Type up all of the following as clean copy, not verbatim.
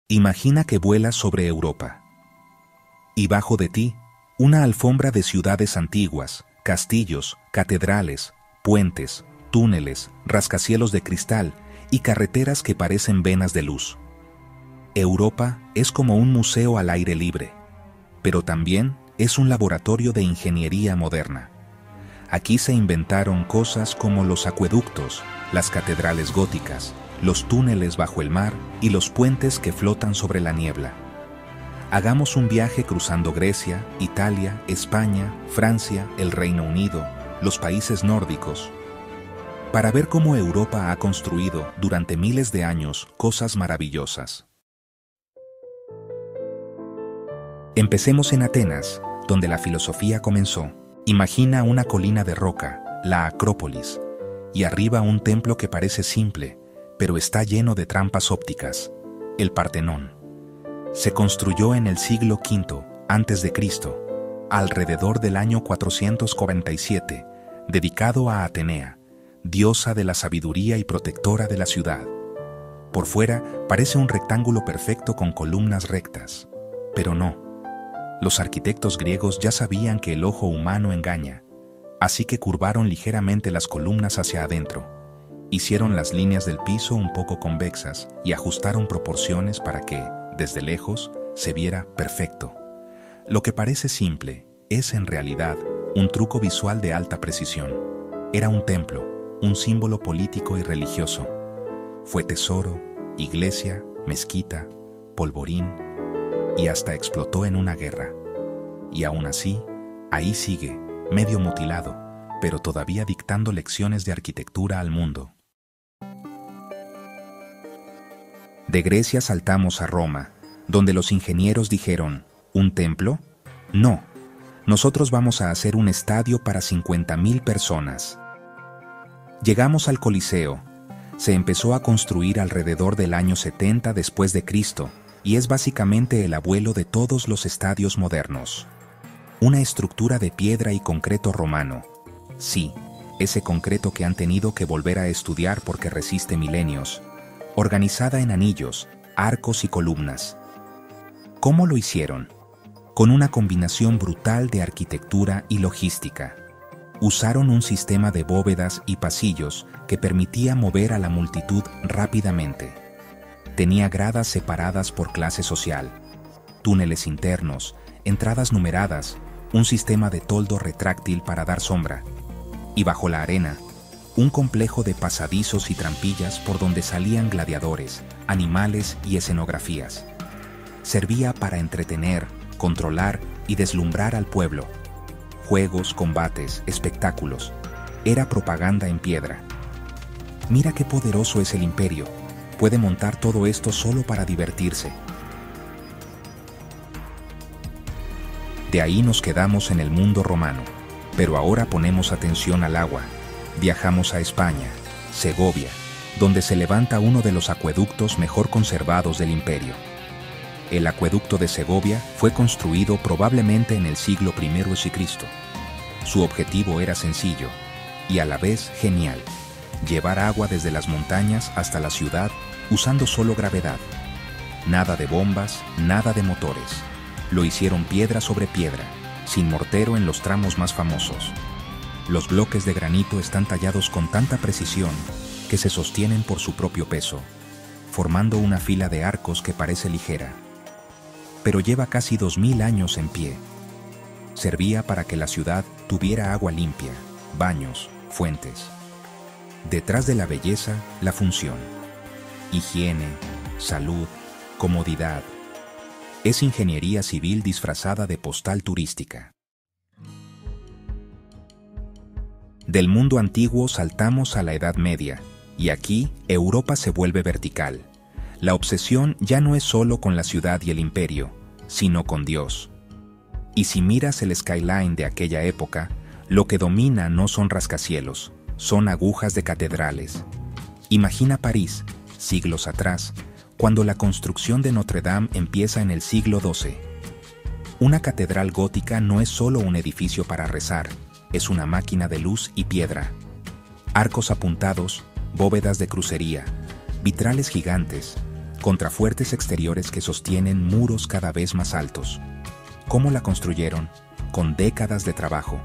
Imagina que vuelas sobre Europa. Y bajo de ti, una alfombra de ciudades antiguas, castillos, catedrales, puentes, túneles, rascacielos de cristal y carreteras que parecen venas de luz. Europa es como un museo al aire libre, pero también es un laboratorio de ingeniería moderna. Aquí se inventaron cosas como los acueductos, las catedrales góticas, los túneles bajo el mar y los puentes que flotan sobre la niebla. Hagamos un viaje cruzando Grecia, Italia, España, Francia, el Reino Unido, los países nórdicos, para ver cómo Europa ha construido durante miles de años cosas maravillosas. Empecemos en Atenas, donde la filosofía comenzó. Imagina una colina de roca, la Acrópolis, y arriba un templo que parece simple, pero está lleno de trampas ópticas, el Partenón. Se construyó en el siglo V a.C., alrededor del año 447, dedicado a Atenea, diosa de la sabiduría y protectora de la ciudad. Por fuera parece un rectángulo perfecto con columnas rectas, pero no. Los arquitectos griegos ya sabían que el ojo humano engaña, así que curvaron ligeramente las columnas hacia adentro. Hicieron las líneas del piso un poco convexas y ajustaron proporciones para que, desde lejos, se viera perfecto. Lo que parece simple es, en realidad, un truco visual de alta precisión. Era un templo, un símbolo político y religioso. Fue tesoro, iglesia, mezquita, polvorín, y hasta explotó en una guerra. Y aún así, ahí sigue, medio mutilado, pero todavía dictando lecciones de arquitectura al mundo. De Grecia saltamos a Roma, donde los ingenieros dijeron, ¿un templo? No, nosotros vamos a hacer un estadio para 50,000 personas. Llegamos al Coliseo. Se empezó a construir alrededor del año 70 después de Cristo y es básicamente el abuelo de todos los estadios modernos. Una estructura de piedra y concreto romano. Sí, ese concreto que han tenido que volver a estudiar porque resiste milenios. Organizada en anillos, arcos y columnas. ¿Cómo lo hicieron? Con una combinación brutal de arquitectura y logística. Usaron un sistema de bóvedas y pasillos que permitía mover a la multitud rápidamente. Tenía gradas separadas por clase social, túneles internos, entradas numeradas, un sistema de toldo retráctil para dar sombra, y bajo la arena, un complejo de pasadizos y trampillas por donde salían gladiadores, animales y escenografías. Servía para entretener, controlar y deslumbrar al pueblo. Juegos, combates, espectáculos. Era propaganda en piedra. Mira qué poderoso es el imperio. Puede montar todo esto solo para divertirse. De ahí nos quedamos en el mundo romano, pero ahora ponemos atención al agua. Viajamos a España, Segovia, donde se levanta uno de los acueductos mejor conservados del imperio. El acueducto de Segovia fue construido probablemente en el siglo I a.C. Su objetivo era sencillo y a la vez genial: llevar agua desde las montañas hasta la ciudad usando solo gravedad. Nada de bombas, nada de motores. Lo hicieron piedra sobre piedra, sin mortero en los tramos más famosos. Los bloques de granito están tallados con tanta precisión que se sostienen por su propio peso, formando una fila de arcos que parece ligera. Pero lleva casi 2000 años en pie. Servía para que la ciudad tuviera agua limpia, baños, fuentes. Detrás de la belleza, la función. Higiene, salud, comodidad. Es ingeniería civil disfrazada de postal turística. Del mundo antiguo saltamos a la Edad Media, y aquí Europa se vuelve vertical. La obsesión ya no es solo con la ciudad y el imperio, sino con Dios. Y si miras el skyline de aquella época, lo que domina no son rascacielos, son agujas de catedrales. Imagina París, siglos atrás, cuando la construcción de Notre Dame empieza en el siglo XII. Una catedral gótica no es solo un edificio para rezar, es una máquina de luz y piedra. Arcos apuntados, bóvedas de crucería, vitrales gigantes, contrafuertes exteriores que sostienen muros cada vez más altos. ¿Cómo la construyeron? Con décadas de trabajo.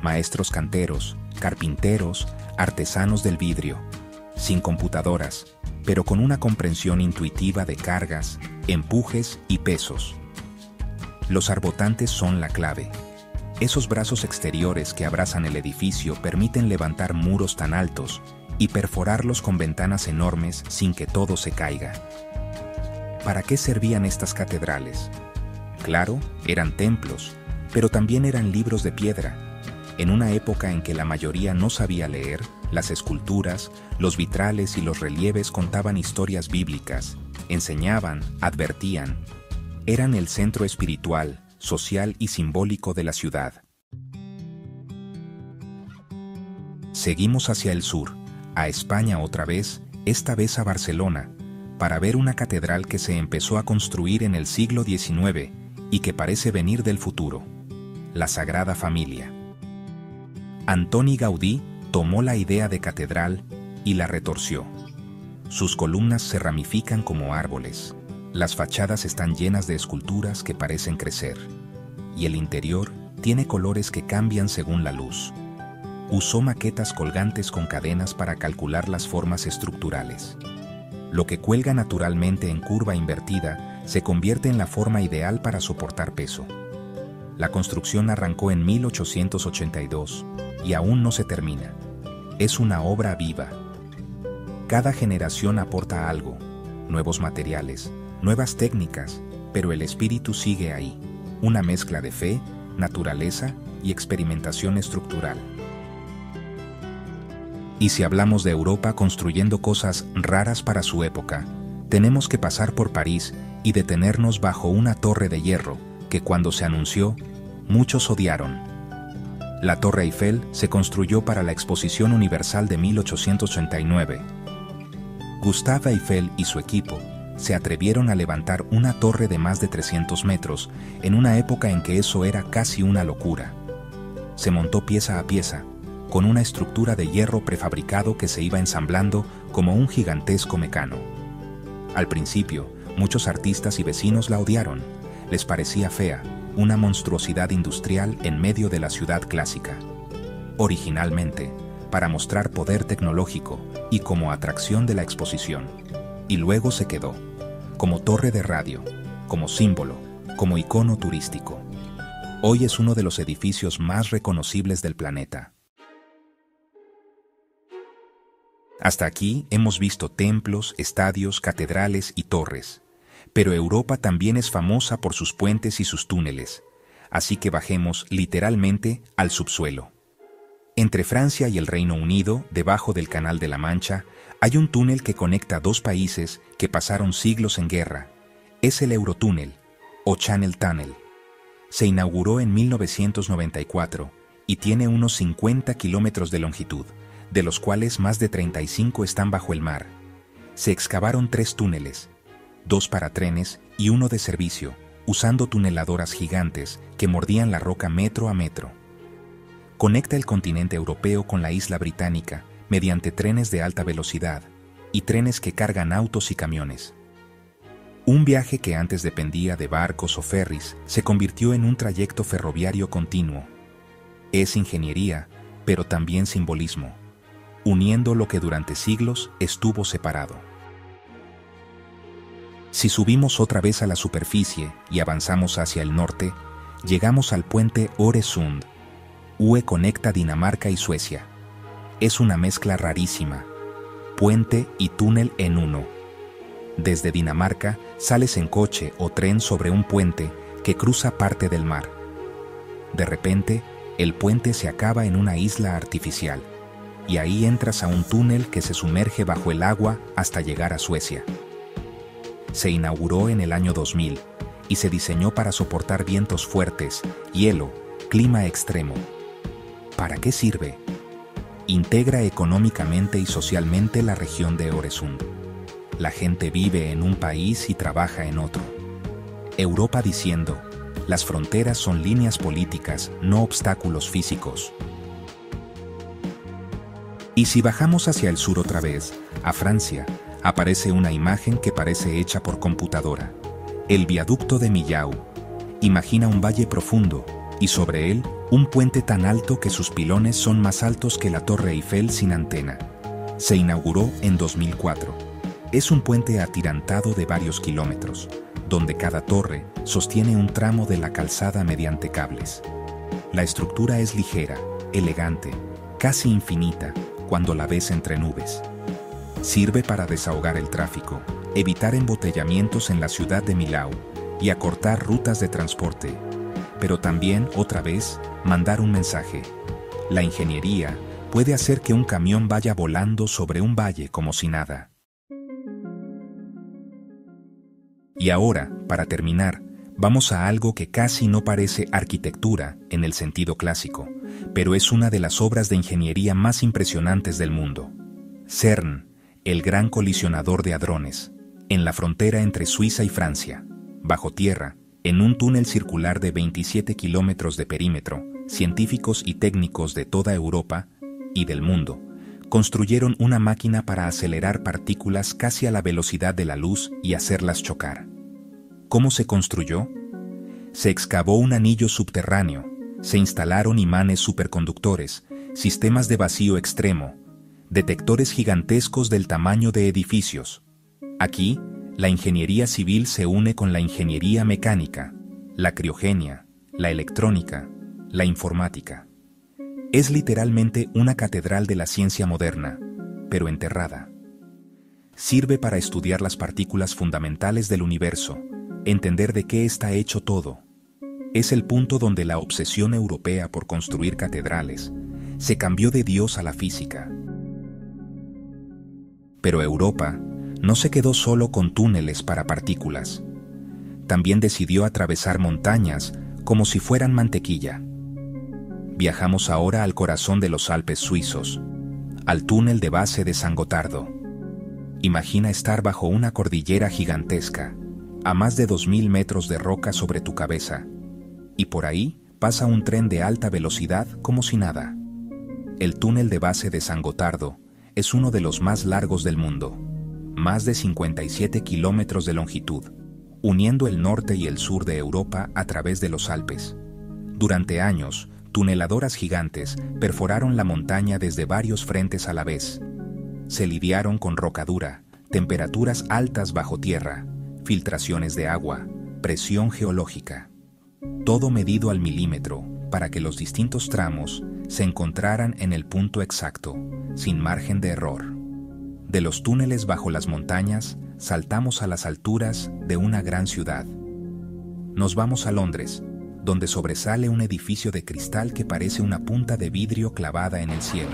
Maestros canteros, carpinteros, artesanos del vidrio, sin computadoras, pero con una comprensión intuitiva de cargas, empujes y pesos. Los arbotantes son la clave. Esos brazos exteriores que abrazan el edificio permiten levantar muros tan altos y perforarlos con ventanas enormes sin que todo se caiga. ¿Para qué servían estas catedrales? Claro, eran templos, pero también eran libros de piedra. En una época en que la mayoría no sabía leer, las esculturas, los vitrales y los relieves contaban historias bíblicas, enseñaban, advertían. Eran el centro espiritual, social y simbólico de la ciudad. Seguimos hacia el sur, a España otra vez, esta vez a Barcelona, para ver una catedral que se empezó a construir en el siglo XIX y que parece venir del futuro, la Sagrada Familia. Antoni Gaudí tomó la idea de catedral y la retorció. Sus columnas se ramifican como árboles. Las fachadas están llenas de esculturas que parecen crecer, y el interior tiene colores que cambian según la luz. Usó maquetas colgantes con cadenas para calcular las formas estructurales. Lo que cuelga naturalmente en curva invertida se convierte en la forma ideal para soportar peso. La construcción arrancó en 1882 y aún no se termina. Es una obra viva. Cada generación aporta algo, nuevos materiales, nuevas técnicas, pero el espíritu sigue ahí, una mezcla de fe, naturaleza y experimentación estructural. Y si hablamos de Europa construyendo cosas raras para su época, tenemos que pasar por París y detenernos bajo una torre de hierro que cuando se anunció, muchos odiaron. La Torre Eiffel se construyó para la Exposición Universal de 1889. Gustave Eiffel y su equipo se atrevieron a levantar una torre de más de 300 metros en una época en que eso era casi una locura. Se montó pieza a pieza, con una estructura de hierro prefabricado que se iba ensamblando como un gigantesco mecano. Al principio, muchos artistas y vecinos la odiaron. Les parecía fea, una monstruosidad industrial en medio de la ciudad clásica. Originalmente, para mostrar poder tecnológico y como atracción de la exposición. Y luego se quedó, como torre de radio, como símbolo, como icono turístico. Hoy es uno de los edificios más reconocibles del planeta. Hasta aquí hemos visto templos, estadios, catedrales y torres. Pero Europa también es famosa por sus puentes y sus túneles, así que bajemos literalmente al subsuelo. Entre Francia y el Reino Unido, debajo del Canal de la Mancha, hay un túnel que conecta dos países que pasaron siglos en guerra. Es el Eurotúnel, o Channel Tunnel. Se inauguró en 1994 y tiene unos 50 kilómetros de longitud, de los cuales más de 35 están bajo el mar. Se excavaron 3 túneles, 2 para trenes y 1 de servicio, usando tuneladoras gigantes que mordían la roca metro a metro. Conecta el continente europeo con la isla británica mediante trenes de alta velocidad y trenes que cargan autos y camiones. Un viaje que antes dependía de barcos o ferries se convirtió en un trayecto ferroviario continuo. Es ingeniería, pero también simbolismo, uniendo lo que durante siglos estuvo separado. Si subimos otra vez a la superficie y avanzamos hacia el norte, llegamos al puente Øresund. UE conecta Dinamarca y Suecia. Es una mezcla rarísima, puente y túnel en uno. Desde Dinamarca sales en coche o tren sobre un puente que cruza parte del mar. De repente, el puente se acaba en una isla artificial, y ahí entras a un túnel que se sumerge bajo el agua hasta llegar a Suecia. Se inauguró en el año 2000 y se diseñó para soportar vientos fuertes, hielo, clima extremo. ¿Para qué sirve? Integra económicamente y socialmente la región de Øresund. La gente vive en un país y trabaja en otro. Europa diciendo, las fronteras son líneas políticas, no obstáculos físicos. Y si bajamos hacia el sur otra vez, a Francia, Aparece una imagen que parece hecha por computadora. El viaducto de Millau. Imagina un valle profundo, y sobre él, un puente tan alto que sus pilones son más altos que la Torre Eiffel sin antena. Se inauguró en 2004. Es un puente atirantado de varios kilómetros, donde cada torre sostiene un tramo de la calzada mediante cables. La estructura es ligera, elegante, casi infinita cuando la ves entre nubes. Sirve para desahogar el tráfico, evitar embotellamientos en la ciudad de Millau y acortar rutas de transporte, pero también, otra vez, mandar un mensaje. La ingeniería puede hacer que un camión vaya volando sobre un valle como si nada. Y ahora, para terminar, vamos a algo que casi no parece arquitectura en el sentido clásico, pero es una de las obras de ingeniería más impresionantes del mundo. CERN, el gran colisionador de hadrones, en la frontera entre Suiza y Francia, bajo tierra, en un túnel circular de 27 kilómetros de perímetro, científicos y técnicos de toda Europa y del mundo construyeron una máquina para acelerar partículas casi a la velocidad de la luz y hacerlas chocar. ¿Cómo se construyó? Se excavó un anillo subterráneo, se instalaron imanes superconductores, sistemas de vacío extremo, detectores gigantescos del tamaño de edificios. Aquí, la ingeniería civil se une con la ingeniería mecánica, la criogenia, la electrónica, la informática. Es literalmente una catedral de la ciencia moderna, pero enterrada. Sirve para estudiar las partículas fundamentales del universo, entender de qué está hecho todo. Es el punto donde la obsesión europea por construir catedrales se cambió de Dios a la física. Pero Europa no se quedó solo con túneles para partículas. También decidió atravesar montañas como si fueran mantequilla. Viajamos ahora al corazón de los Alpes suizos, al túnel de base de San Gotardo. Imagina estar bajo una cordillera gigantesca, a más de 2000 metros de roca sobre tu cabeza, y por ahí pasa un tren de alta velocidad como si nada. El túnel de base de San Gotardo es uno de los más largos del mundo, más de 57 kilómetros de longitud, uniendo el norte y el sur de Europa a través de los Alpes. Durante años, tuneladoras gigantes perforaron la montaña desde varios frentes a la vez. Se lidiaron con rocadura, temperaturas altas bajo tierra, filtraciones de agua, presión geológica. Todo medido al milímetro para que los distintos tramos se encontraran en el punto exacto, sin margen de error. De los túneles bajo las montañas, saltamos a las alturas de una gran ciudad. Nos vamos a Londres, donde sobresale un edificio de cristal que parece una punta de vidrio clavada en el cielo.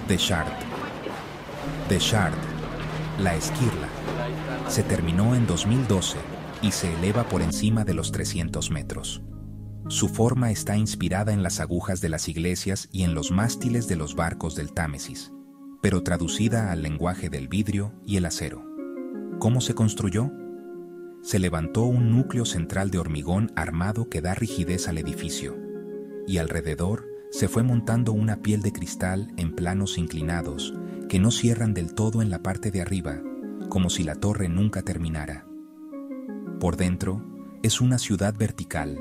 The Shard. The Shard, la esquirla, se terminó en 2012 y se eleva por encima de los 300 metros. Su forma está inspirada en las agujas de las iglesias y en los mástiles de los barcos del Támesis, pero traducida al lenguaje del vidrio y el acero. ¿Cómo se construyó? Se levantó un núcleo central de hormigón armado que da rigidez al edificio, y alrededor se fue montando una piel de cristal en planos inclinados que no cierran del todo en la parte de arriba, como si la torre nunca terminara. Por dentro es una ciudad vertical,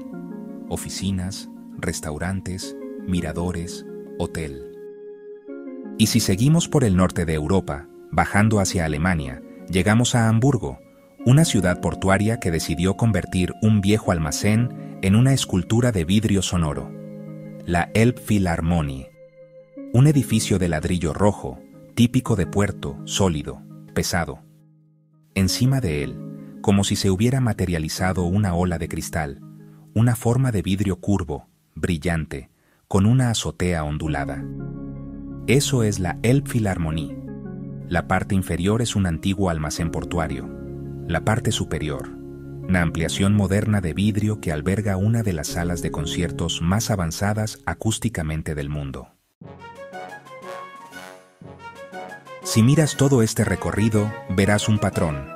oficinas, restaurantes, miradores, hotel. Y si seguimos por el norte de Europa, bajando hacia Alemania, llegamos a Hamburgo, una ciudad portuaria que decidió convertir un viejo almacén en una escultura de vidrio sonoro, la Elbphilharmonie, un edificio de ladrillo rojo, típico de puerto, sólido, pesado. Encima de él, como si se hubiera materializado una ola de cristal, una forma de vidrio curvo, brillante, con una azotea ondulada. Eso es la Elbphilharmonie. La parte inferior es un antiguo almacén portuario. La parte superior, una ampliación moderna de vidrio que alberga una de las salas de conciertos más avanzadas acústicamente del mundo. Si miras todo este recorrido, verás un patrón.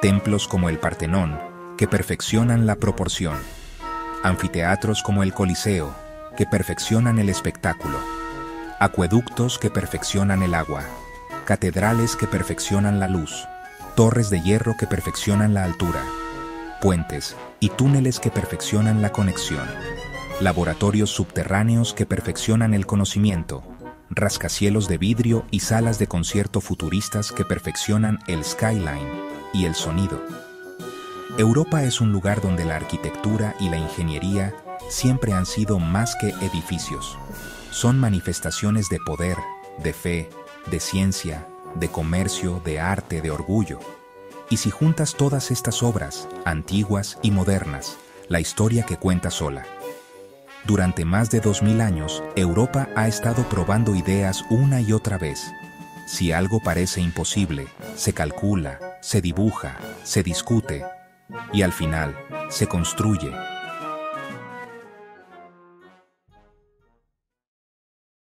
Templos como el Partenón, que perfeccionan la proporción. Anfiteatros como el Coliseo, que perfeccionan el espectáculo. Acueductos que perfeccionan el agua. catedrales que perfeccionan la luz, torres de hierro que perfeccionan la altura, puentes y túneles que perfeccionan la conexión, laboratorios subterráneos que perfeccionan el conocimiento, rascacielos de vidrio y salas de concierto futuristas que perfeccionan el skyline y el sonido. Europa es un lugar donde la arquitectura y la ingeniería siempre han sido más que edificios. Son manifestaciones de poder, de fe, de ciencia, de comercio, de arte, de orgullo. Y si juntas todas estas obras, antiguas y modernas, la historia que cuenta sola. Durante más de 2000 años, Europa ha estado probando ideas una y otra vez. Si algo parece imposible, se calcula, se dibuja, se discute y al final se construye.